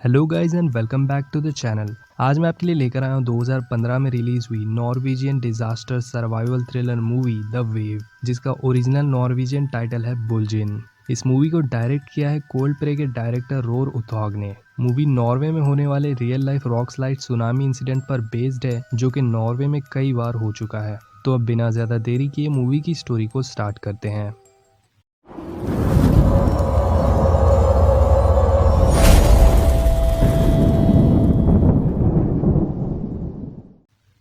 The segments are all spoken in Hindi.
Hello guys and welcome back to the channel. आज मैं आपके लिए लेकर आया हूँ 2015 में रिलीज हुई Norwegian disaster survival thriller movie the wave, जिसका ओरिजिनल नॉर्वेजियन टाइटल है बुलजिन। इस मूवी को डायरेक्ट किया है कोल्डप्ले के डायरेक्टर रोर उथॉग ने। मूवी नॉर्वे में होने वाले real life rock slide tsunami incident पर बेस्ड है, जो कि नॉर्वे में कई बार हो चुका है। तो अब बिना ज्यादा देरी किए मूवी की स्टोरी को स्टार्ट करते हैं।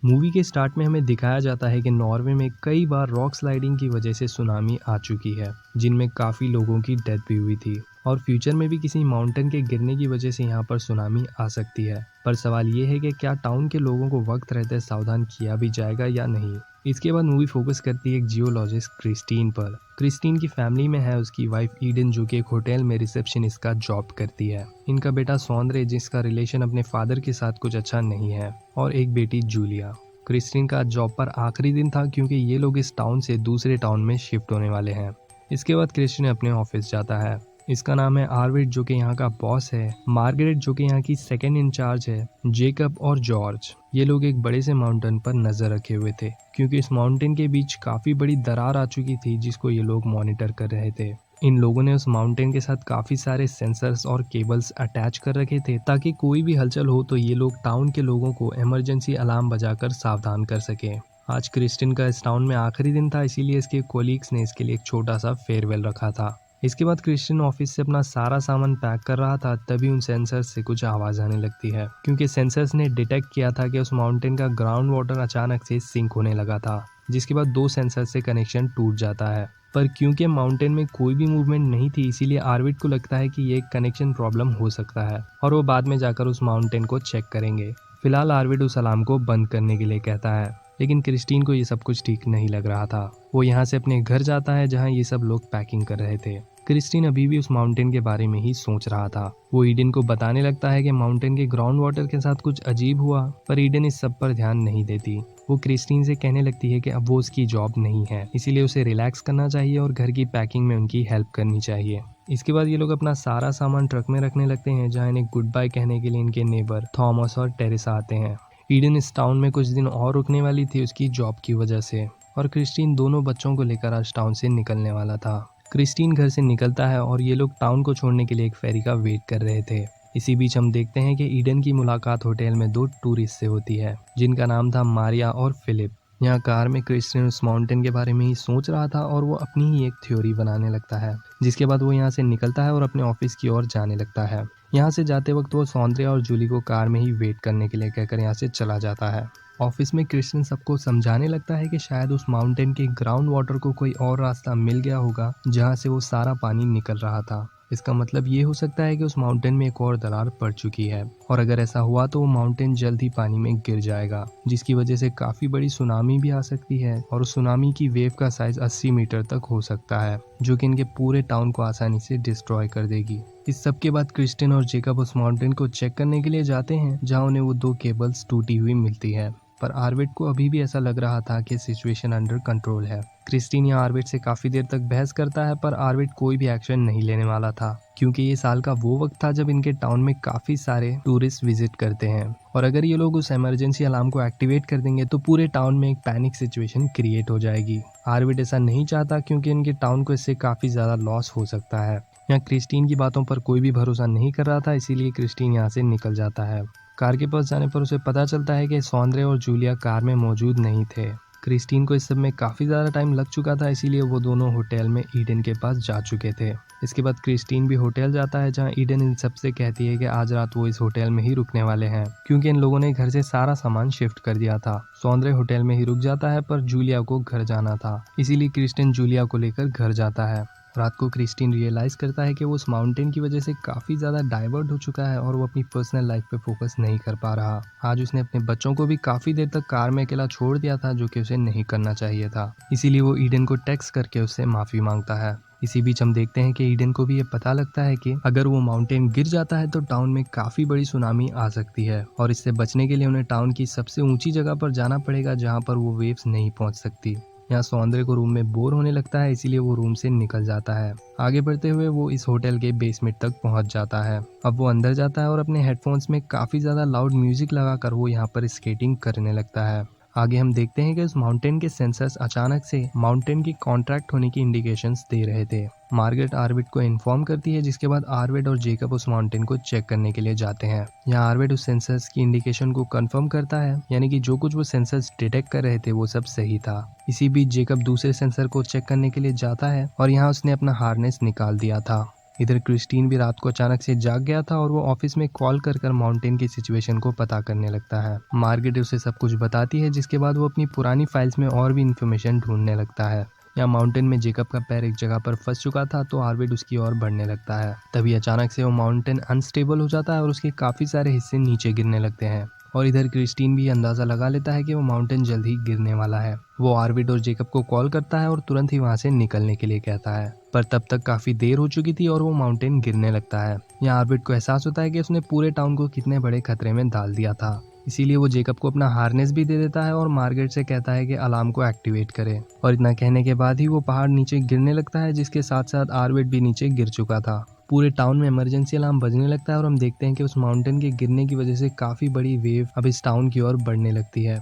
मूवी के स्टार्ट में हमें दिखाया जाता है कि नॉर्वे में कई बार रॉक स्लाइडिंग की वजह से सुनामी आ चुकी है, जिनमें काफ़ी लोगों की डेथ भी हुई थी और फ्यूचर में भी किसी माउंटेन के गिरने की वजह से यहाँ पर सुनामी आ सकती है। पर सवाल ये है कि क्या टाउन के लोगों को वक्त रहते सावधान किया भी जाएगा या नहीं। इसके बाद मूवी फोकस करती है एक जियोलॉजिस्ट क्रिस्टीन पर। क्रिस्टीन की फैमिली में है उसकी वाइफ ईडन, जो कि एक होटल में रिसेप्शनिस्ट का जॉब करती है। इनका बेटा सौंद्रे, जिसका रिलेशन अपने फादर के साथ कुछ अच्छा नहीं है, और एक बेटी जूलिया। क्रिस्टीन का जॉब पर आखिरी दिन था क्योंकि ये लोग इस टाउन से दूसरे टाउन में शिफ्ट होने वाले हैं। इसके बाद क्रिस्टीन अपने ऑफिस जाता है। इसका नाम है आर्विड, जो कि यहाँ का बॉस है, मार्गरेट जो कि यहाँ की सेकंड इंचार्ज है, जेकब और जॉर्ज। ये लोग एक बड़े से माउंटेन पर नजर रखे हुए थे क्योंकि इस माउंटेन के बीच काफी बड़ी दरार आ चुकी थी, जिसको ये लोग मॉनिटर कर रहे थे। इन लोगों ने उस माउंटेन के साथ काफी सारे सेंसर्स और केबल्स अटैच कर रखे थे ताकि कोई भी हलचल हो तो ये लोग टाउन के लोगों को इमरजेंसी अलार्म बजाकर सावधान कर सके। आज क्रिस्टिन का इस टाउन में आखिरी दिन था, इसीलिए इसके कोलीग्स ने इसके लिए एक छोटा सा फेयरवेल रखा था। इसके बाद क्रिस्टिन ऑफिस से अपना सारा सामान पैक कर रहा था, तभी उन सेंसर्स से कुछ आवाज आने लगती है क्योंकि सेंसर्स ने डिटेक्ट किया था कि उस माउंटेन का ग्राउंड वाटर अचानक से सिंक होने लगा था, जिसके बाद दो सेंसर से कनेक्शन टूट जाता है। पर क्योंकि माउंटेन में कोई भी मूवमेंट नहीं थी, इसीलिए आर्विड को लगता है कि ये एक कनेक्शन प्रॉब्लम हो सकता है और वो बाद में जाकर उस माउंटेन को चेक करेंगे। फिलहाल आर्विड उस अलार्म को बंद करने के लिए कहता है, लेकिन क्रिस्टीन को ये सब कुछ ठीक नहीं लग रहा था। वो यहाँ से अपने घर जाता है जहाँ ये सब लोग पैकिंग कर रहे थे। क्रिस्टीन अभी भी उस माउंटेन के बारे में ही सोच रहा था। वो ईडन को बताने लगता है कि माउंटेन के ग्राउंड वाटर के साथ कुछ अजीब हुआ, पर ईडन इस सब पर ध्यान नहीं देती। वो क्रिस्टीन से कहने लगती है कि अब वो उसकी जॉब नहीं है, इसीलिए उसे रिलैक्स करना चाहिए और घर की पैकिंग में उनकी हेल्प करनी चाहिए। इसके बाद ये लोग अपना सारा सामान ट्रक में रखने लगते हैं, जहाँ इन्हें गुड बाय कहने के लिए इनके नेबर थॉमस और टेरेसा आते हैं। ईडन इस टाउन में कुछ दिन और रुकने वाली थी उसकी जॉब की वजह से, और क्रिस्टीन दोनों बच्चों को लेकर आज टाउन से निकलने वाला था। क्रिस्टीन घर से निकलता है और ये लोग टाउन को छोड़ने के लिए एक फेरी का वेट कर रहे थे। इसी बीच हम देखते हैं कि ईडन की मुलाकात होटल में दो टूरिस्ट से होती है, जिनका नाम था मारिया और फिलिप। यहाँ कार में क्रिस्टीन उस माउंटेन के बारे में ही सोच रहा था और वो अपनी ही एक थ्योरी बनाने लगता है, जिसके बाद वो यहाँ से निकलता है और अपने ऑफिस की ओर जाने लगता है। यहाँ से जाते वक्त वो सौंदर्य और जूली को कार में ही वेट करने के लिए कहकर यहाँ से चला जाता है। ऑफिस में क्रिस्टियन सबको समझाने लगता है कि शायद उस माउंटेन के ग्राउंड वाटर को कोई और रास्ता मिल गया होगा जहां से वो सारा पानी निकल रहा था। इसका मतलब ये हो सकता है कि उस माउंटेन में एक और दरार पड़ चुकी है, और अगर ऐसा हुआ तो वो माउंटेन जल्द ही पानी में गिर जाएगा, जिसकी वजह से काफी बड़ी सुनामी भी आ सकती है और उस सुनामी की वेव का साइज 80 मीटर तक हो सकता है, जो कि इनके पूरे टाउन को आसानी से डिस्ट्रॉय कर देगी। इस सब के बाद क्रिस्टियन और जेकब उस माउंटेन को चेक करने के लिए जाते हैं, जहाँ उन्हें वो दो केबल्स टूटी हुई मिलती है। पर आर्विड को अभी भी ऐसा लग रहा था कि सिचुएशन अंडर कंट्रोल है। क्रिस्टीन या आर्विड से काफी देर तक बहस करता है, पर आर्विड कोई भी एक्शन नहीं लेने वाला था क्योंकि ये साल का वो वक्त था जब इनके टाउन में काफी सारे टूरिस्ट विजिट करते हैं, और अगर ये लोग उस इमरजेंसी अलार्म को एक्टिवेट कर देंगे तो पूरे टाउन में एक पैनिक सिचुएशन क्रिएट हो जाएगी। आर्विड ऐसा नहीं चाहता क्योंकि इनके टाउन को इससे काफी ज्यादा लॉस हो सकता है। यहाँ क्रिस्टीन की बातों पर कोई भी भरोसा नहीं कर रहा था, इसीलिए क्रिस्टीन यहाँ से निकल जाता है। कार के पास जाने पर उसे पता चलता है कि सौंदर्य और जूलिया कार में मौजूद नहीं थे। क्रिस्टीन को इस सब में काफ़ी ज़्यादा टाइम लग चुका था, इसीलिए वो दोनों होटल में ईडन के पास जा चुके थे। इसके बाद क्रिस्टीन भी होटल जाता है, जहां ईडन इन सब से कहती है कि आज रात वो इस होटल में ही रुकने वाले हैं क्योंकि इन लोगों ने घर से सारा सामान शिफ्ट कर दिया था। सौंदर्य होटल में ही रुक जाता है, पर जूलिया को घर जाना था, इसीलिए क्रिस्टीन जूलिया को लेकर घर जाता है। रात को क्रिस्टीन रियलाइज करता है कि वो उस माउंटेन की वजह से काफी ज्यादा डाइवर्ट हो चुका है और वो अपनी पर्सनल लाइफ पे फोकस नहीं कर पा रहा। आज उसने अपने बच्चों को भी काफी देर तक कार में अकेला छोड़ दिया था, जो कि उसे नहीं करना चाहिए था। इसीलिए वो ईडन को टेक्स्ट करके उससे माफी मांगता है। इसी बीच हम देखते हैं कि ईडन को भी ये पता लगता है कि अगर वो माउंटेन गिर जाता है तो टाउन में काफी बड़ी सुनामी आ सकती है, और इससे बचने के लिए उन्हें टाउन की सबसे ऊंची जगह पर जाना पड़ेगा जहाँ पर वो वेव्स नहीं पहुँच सकती। यहाँ सौंदर्य को रूम में बोर होने लगता है, इसीलिए वो रूम से निकल जाता है। आगे बढ़ते हुए वो इस होटल के बेसमेंट तक पहुंच जाता है। अब वो अंदर जाता है और अपने हेडफोन्स में काफी ज्यादा लाउड म्यूजिक लगाकर वो यहाँ पर स्केटिंग करने लगता है। आगे हम देखते हैं कि उस माउंटेन के सेंसर्स अचानक से माउंटेन की कॉन्ट्रैक्ट होने की इंडिकेशंस दे रहे थे। मार्गरेट आर्विड को इन्फॉर्म करती है, जिसके बाद आर्विड और जेकब उस माउंटेन को चेक करने के लिए जाते हैं। यहाँ आर्विड उस सेंसर्स की इंडिकेशन को कंफर्म करता है, यानी कि जो कुछ वो सेंसर्स डिटेक्ट कर रहे थे वो सब सही था। इसी बीच जेकब दूसरे सेंसर को चेक करने के लिए जाता है और यहाँ उसने अपना हार्नेस निकाल दिया था। इधर क्रिस्टीन भी रात को अचानक से जाग गया था और वो ऑफिस में कॉल कर माउंटेन की सिचुएशन को पता करने लगता है। मार्गरेट उसे सब कुछ बताती है, जिसके बाद वो अपनी पुरानी फाइल्स में और भी इन्फॉर्मेशन ढूंढने लगता है। यहाँ माउंटेन में जेकब का पैर एक जगह पर फंस चुका था, तो आर्विड उसकी ओर बढ़ने लगता है। तभी अचानक से वो माउंटेन अनस्टेबल हो जाता है और उसके काफी सारे हिस्से नीचे गिरने लगते हैं। और इधर क्रिस्टीन भी अंदाजा लगा लेता है कि वो माउंटेन जल्द ही गिरने वाला है। वो आर्विड और जेकब को कॉल करता है और तुरंत ही वहां से निकलने के लिए कहता है, पर तब तक काफी देर हो चुकी थी और वो माउंटेन गिरने लगता है। यहाँ आर्विड को एहसास होता है कि उसने पूरे टाउन को कितने बड़े खतरे में डाल दिया था। इसीलिए वो जेकब को अपना हार्नेस भी दे देता है और मार्गरेट से कहता है कि अलार्म को एक्टिवेट करे। और इतना कहने के बाद ही वो पहाड़ नीचे गिरने लगता है, जिसके साथ साथ आर्विड भी नीचे गिर चुका था। पूरे टाउन में इमरजेंसी अलार्म बजने लगता है और हम देखते हैं कि उस माउंटेन के गिरने की वजह से काफी बड़ी वेव अब इस टाउन की ओर बढ़ने लगती है।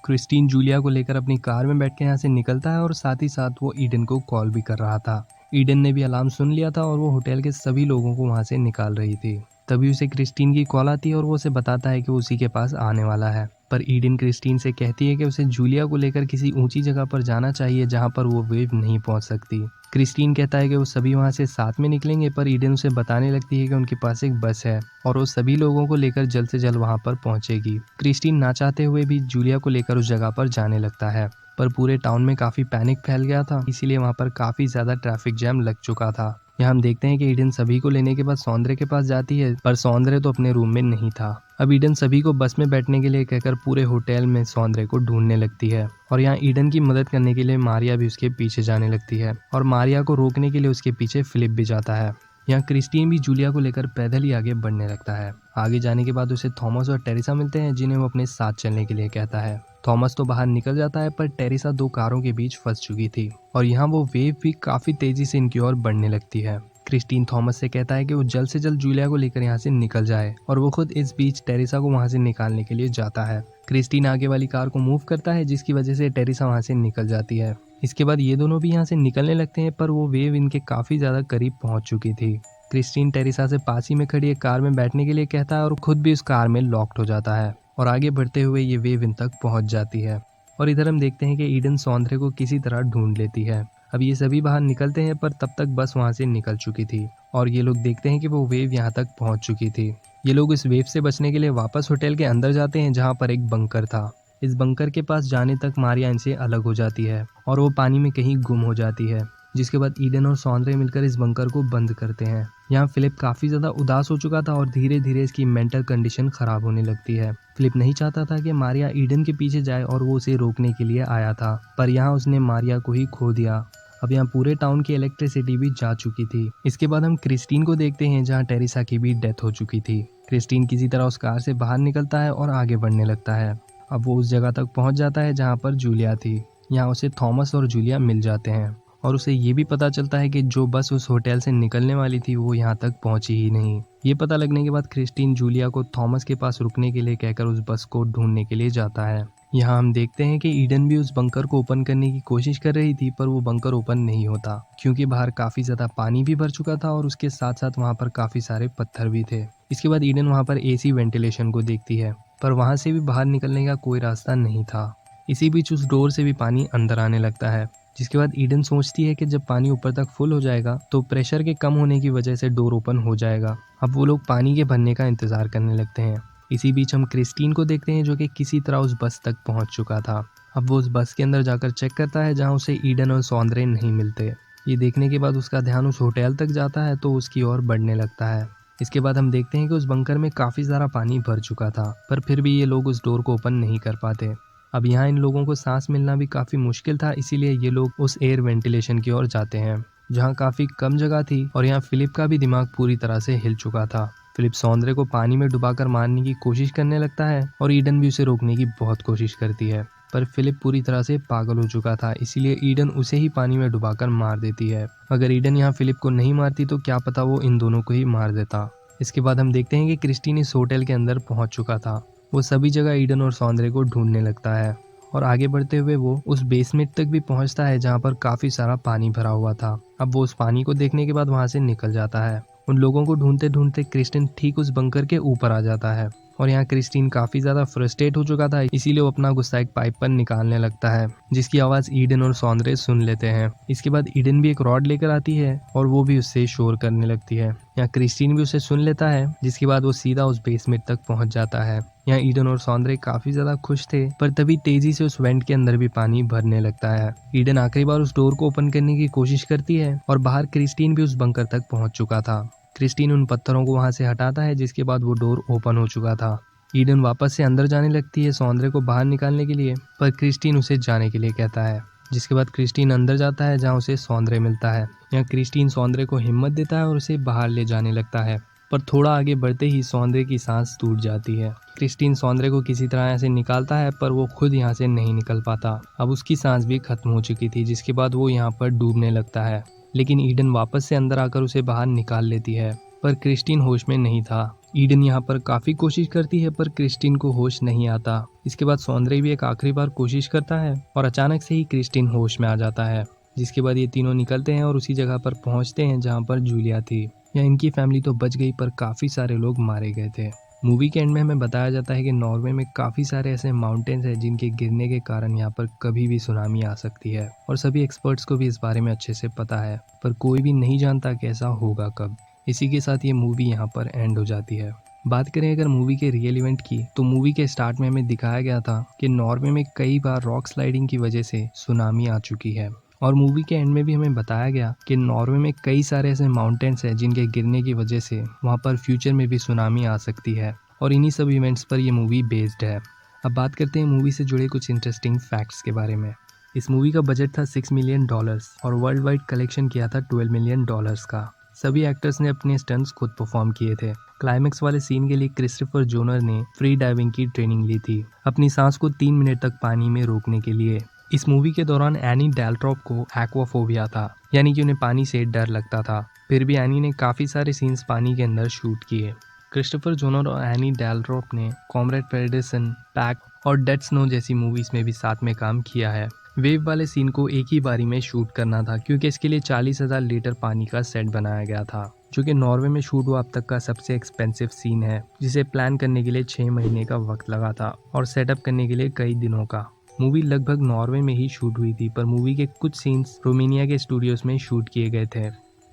क्रिस्टीन जूलिया को लेकर अपनी कार में बैठ के यहाँ से निकलता है और साथ ही साथ वो ईडन को कॉल भी कर रहा था। ईडन ने भी अलार्म सुन लिया था और वो होटल के सभी लोगों को वहां से निकाल रही थी। तभी उसे क्रिस्टीन की कॉल आती है और वो उसे बताता है कि वो उसी के पास आने वाला है। पर ईडन क्रिस्टीन से कहती है कि उसे जूलिया को लेकर किसी ऊंची जगह पर जाना चाहिए जहां पर वो वेव नहीं पहुंच सकती। क्रिस्टीन कहता है कि वो सभी वहां से साथ में निकलेंगे, पर ईडन उसे बताने लगती है कि उनके पास एक बस है और वो सभी लोगों को लेकर जल्द से जल्द वहां पर पहुंचेगी। क्रिस्टीन ना चाहते हुए भी जूलिया को लेकर उस जगह पर जाने लगता है, पर पूरे टाउन में काफी पैनिक फैल गया था, इसीलिए वहां पर काफी ज्यादा ट्रैफिक जैम लग चुका था। यहाँ हम देखते हैं कि ईडन सभी को लेने के बाद सौंदर्य के पास जाती है, पर सौंदर्य तो अपने रूम में नहीं था। अब ईडन सभी को बस में बैठने के लिए कहकर पूरे होटल में सौंदर्य को ढूंढने लगती है और यहाँ ईडन की मदद करने के लिए मारिया भी उसके पीछे जाने लगती है और मारिया को रोकने के लिए उसके पीछे फिलिप भी जाता है। यहाँ क्रिस्टीन भी जूलिया को लेकर पैदल ही आगे बढ़ने लगता है। आगे जाने के बाद उसे थॉमस और टेरेसा मिलते हैं, जिन्हें वो अपने साथ चलने के लिए कहता है। थॉमस तो बाहर निकल जाता है, पर टेरेसा दो कारों के बीच फंस चुकी थी और यहाँ वो वेव भी काफी तेजी से इनकी ओर बढ़ने लगती है। क्रिस्टीन थॉमस से कहता है कि वो जल्द से जल्द जूलिया को लेकर यहाँ से निकल जाए और वो खुद इस बीच टेरेसा को वहाँ से निकालने के लिए जाता है। क्रिस्टीन आगे वाली कार को मूव करता है, जिसकी वजह से टेरेसा वहाँ से निकल जाती है। इसके बाद ये दोनों भी यहाँ से निकलने लगते हैं, पर वो वेव इनके काफी ज्यादा करीब पहुंच चुकी थी। क्रिस्टीन टेरेसा से पास ही में खड़ी एक कार में बैठने के लिए कहता है और खुद भी उस कार में लॉक्ड हो जाता है और आगे बढ़ते हुए ये वेव इन तक पहुंच जाती है। और इधर हम देखते हैं कि ईडन सौंदर्य को किसी तरह ढूंढ लेती है। अब ये सभी बाहर निकलते हैं, पर तब तक बस वहां से निकल चुकी थी और ये लोग देखते हैं कि वो वेव यहाँ तक पहुंच चुकी थी। ये लोग इस वेव से बचने के लिए वापस होटल के अंदर जाते हैं, जहाँ पर एक बंकर था। इस बंकर के पास जाने तक मारिया इनसे अलग हो जाती है और वो पानी में कहीं गुम हो जाती है, जिसके बाद ईडन और सौंदर्य मिलकर इस बंकर को बंद करते हैं। यहाँ फिलिप काफी ज्यादा उदास हो चुका था और धीरे धीरे इसकी मेंटल कंडीशन खराब होने लगती है। फिलिप नहीं चाहता था कि मारिया ईडन के पीछे जाए और वो उसे रोकने के लिए आया था, पर यहाँ उसने मारिया को ही खो दिया। अब यहाँ पूरे टाउन की इलेक्ट्रिसिटी भी जा चुकी थी। इसके बाद हम क्रिस्टीन को देखते हैं, जहाँ टेरेसा की भी डेथ हो चुकी थी। क्रिस्टीन किसी तरह उस कार से बाहर निकलता है और आगे बढ़ने लगता है। अब वो उस जगह तक पहुंच जाता है जहाँ पर जूलिया थी। यहाँ उसे थॉमस और जूलिया मिल जाते हैं और उसे ये भी पता चलता है कि जो बस उस होटल से निकलने वाली थी वो यहाँ तक पहुंची ही नहीं। ये पता लगने के बाद क्रिस्टीन जूलिया को थॉमस के पास रुकने के लिए कहकर उस बस को ढूंढने के लिए जाता है। यहाँ हम देखते हैं कि ईडन भी उस बंकर को ओपन करने की कोशिश कर रही थी, पर वो बंकर ओपन नहीं होता क्योंकि बाहर काफी ज्यादा पानी भी भर चुका था और उसके साथ साथ वहाँ पर काफी सारे पत्थर भी थे। इसके बाद ईडन वहाँ पर एसी वेंटिलेशन को देखती है, पर वहाँ से भी बाहर निकलने का कोई रास्ता नहीं था। इसी बीच उस डोर से भी पानी अंदर आने लगता है, जिसके बाद ईडन सोचती है कि जब पानी ऊपर तक फुल हो जाएगा तो प्रेशर के कम होने की वजह से डोर ओपन हो जाएगा। अब वो लोग पानी के भरने का इंतजार करने लगते हैं। इसी बीच हम क्रिस्टीन को देखते हैं, जो कि किसी तरह उस बस तक पहुंच चुका था। अब वो उस बस के अंदर जाकर चेक करता है, जहां उसे ईडन और सौंदर्य नहीं मिलते। ये देखने के बाद उसका ध्यान उस होटल तक जाता है तो उसकी ओर बढ़ने लगता है। इसके बाद हम देखते हैं कि उस बंकर में काफी सारा पानी भर चुका था, पर फिर भी ये लोग उस डोर को ओपन नहीं कर पाते। अब यहाँ इन लोगों को सांस मिलना भी काफी मुश्किल था, इसीलिए ये लोग उस एयर वेंटिलेशन की ओर जाते हैं, जहाँ काफी कम जगह थी और यहाँ फिलिप का भी दिमाग पूरी तरह से हिल चुका था। फिलिप सौंदर्य को पानी में डुबाकर मारने की कोशिश करने लगता है और ईडन भी उसे रोकने की बहुत कोशिश करती है, पर फिलिप पूरी तरह से पागल हो चुका था, इसीलिए ईडन उसे ही पानी में डुबाकर मार देती है। अगर ईडन यहाँ फिलिप को नहीं मारती तो क्या पता वो इन दोनों को ही मार देता। इसके बाद हम देखते हैं कि क्रिस्टीन इस होटल के अंदर पहुंच चुका था। वो सभी जगह ईडन और सौंदर्य को ढूंढने लगता है और आगे बढ़ते हुए वो उस बेसमेंट तक भी पहुंचता है जहां पर काफी सारा पानी भरा हुआ था। अब वो उस पानी को देखने के बाद वहां से निकल जाता है। उन लोगों को ढूंढते ढूंढते क्रिस्टीन ठीक उस बंकर के ऊपर आ जाता है और यहाँ क्रिस्टीन काफी ज्यादा फ्रस्ट्रेट हो चुका था, इसीलिए वो अपना गुस्सा एक पाइप पर निकालने लगता है, जिसकी आवाज ईडन और सौंदर्य सुन लेते हैं। इसके बाद ईडन भी एक रॉड लेकर आती है और वो भी उससे शोर करने लगती है। यहाँ क्रिस्टीन भी उसे सुन लेता है, जिसके बाद वो सीधा उस बेसमेंट तक पहुंच जाता है। यहाँ ईडन और सौंदर्य काफी ज्यादा खुश थे, पर तभी तेजी से उस वेंट के अंदर भी पानी भरने लगता है। ईडन आखिरी बार उस डोर को ओपन करने की कोशिश करती है और बाहर क्रिस्टीन भी उस बंकर तक पहुंच चुका था। क्रिस्टीन उन पत्थरों को वहां से हटाता है, जिसके बाद वो डोर ओपन हो चुका था। ईडन वापस से अंदर जाने लगती है सौंदर्य को बाहर निकालने के लिए, पर क्रिस्टीन उसे जाने के लिए कहता है। जिसके बाद क्रिस्टीन अंदर जाता है जहां उसे सौंदर्य मिलता है। यहाँ क्रिस्टीन सौंदर्य को हिम्मत देता है और उसे बाहर ले जाने लगता है, पर थोड़ा आगे बढ़ते ही सौंदर्य की सांस टूट जाती है। क्रिस्टीन सौंदर्य को किसी तरह ऐसे निकालता है, पर वो खुद यहाँ से नहीं निकल पाता। अब उसकी सांस भी खत्म हो चुकी थी, जिसके बाद वो यहाँ पर डूबने लगता है, लेकिन ईडन वापस से अंदर आकर उसे बाहर निकाल लेती है, पर क्रिस्टीन होश में नहीं था। ईडन यहाँ पर काफी कोशिश करती है, पर क्रिस्टीन को होश नहीं आता। इसके बाद सौंदर्य भी एक आखिरी बार कोशिश करता है और अचानक से ही क्रिस्टीन होश में आ जाता है। जिसके बाद ये तीनों निकलते हैं और उसी जगह पर पहुंचते हैं जहाँ पर जूलिया थी। या इनकी फैमिली तो बच गई, पर काफी सारे लोग मारे गए थे। मूवी के एंड में हमें बताया जाता है कि नॉर्वे में काफी सारे ऐसे माउंटेन्स हैं जिनके गिरने के कारण यहाँ पर कभी भी सुनामी आ सकती है, और सभी एक्सपर्ट्स को भी इस बारे में अच्छे से पता है, पर कोई भी नहीं जानता कि ऐसा होगा कब। इसी के साथ ये मूवी यहाँ पर एंड हो जाती है। बात करें अगर मूवी के रियल इवेंट की, तो मूवी के स्टार्ट में हमें दिखाया गया था कि नॉर्वे में कई बार रॉक स्लाइडिंग की वजह से सुनामी आ चुकी है, और मूवी के एंड में भी हमें बताया गया कि नॉर्वे में कई सारे ऐसे माउंटेन्स हैं जिनके गिरने की वजह से वहाँ पर फ्यूचर में भी सुनामी आ सकती है, और इन्हीं सब इवेंट्स पर ये मूवी बेस्ड है। अब बात करते हैं मूवी से जुड़े कुछ इंटरेस्टिंग फैक्ट्स के बारे में। इस मूवी का बजट था $6 मिलियन और वर्ल्ड वाइड कलेक्शन किया था $12 मिलियन का। सभी एक्टर्स ने अपने स्टंट्स खुद परफॉर्म किए थे। क्लाइमेक्स वाले सीन के लिए क्रिस्टोफर जोनर ने फ्री डाइविंग की ट्रेनिंग ली थी, अपनी सांस को 3 मिनट तक पानी में रोकने के लिए। इस मूवी के दौरान एनी डेल्ट्रॉप को एक्वाफोबिया था, यानी कि उन्हें पानी से डर लगता था। फिर भी एनी ने काफी सारे सीन्स पानी के अंदर शूट किए। क्रिस्टोफर जोनर और एनी डेल्ट्रॉप ने कॉमरेड पेडरसन, पैक और डेड स्नो जैसी मूवीज में भी साथ में काम किया है। वेव वाले सीन को एक ही बारी में शूट करना था, क्योंकि इसके लिए 40,000 लीटर पानी का सेट बनाया गया था, जो कि नॉर्वे में शूट हुआ अब तक का सबसे एक्सपेंसिव सीन है, जिसे प्लान करने के लिए 6 महीने का वक्त लगा था और सेटअप करने के लिए कई दिनों का। मूवी लगभग नॉर्वे में ही शूट हुई थी, पर मूवी के कुछ सीन्स रोमानिया के स्टूडियोज में शूट किए गए थे।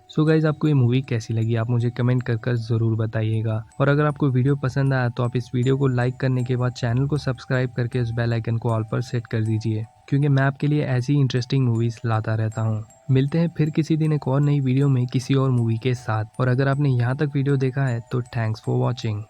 सो गाइज, आपको ये मूवी कैसी लगी आप मुझे कमेंट कर ज़रूर बताइएगा, और अगर आपको वीडियो पसंद आया तो आप इस वीडियो को लाइक करने के बाद चैनल को सब्सक्राइब करके उस बेल आइकन को ऑल पर सेट कर दीजिए, क्योंकि मैं आपके लिए ऐसी इंटरेस्टिंग मूवीज लाता रहता हूँ। मिलते हैं फिर किसी दिन एक और नई वीडियो में किसी और मूवी के साथ, और अगर आपने यहाँ तक वीडियो देखा है तो थैंक्स फॉर वॉचिंग।